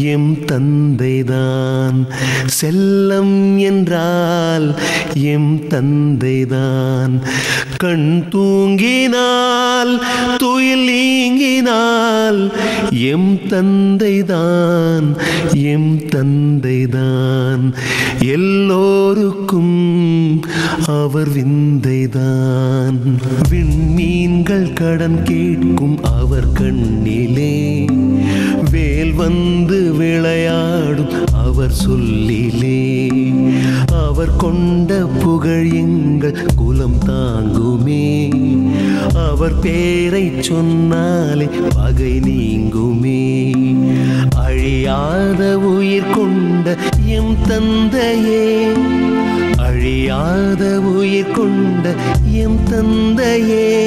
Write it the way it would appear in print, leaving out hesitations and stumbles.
M தந்தைதான். செல்லம் என்றால் M தந்தைதான். கண் தூங்கினால் துயில் நீங்கினால் எம் தந்தைதான், எம் தந்தைதான். எல்லோருக்கும் அவர் விந்தைதான். விண்மீன்கள் கடன் கேட்கும் அவர் கண்ணிலே, வேல் வந்து விளையாடும் அவர் சொல்லிலே. அவர் கொண்ட புகழ் எங்கள் குலம் தாங்குமே, அவர் பேரை சொன்னாலே பகை நீங்குமே. அழியாத உயிர் கொண்ட எம் தந்தையே, அழியாத உயிர் கொண்ட எம் தந்தையே.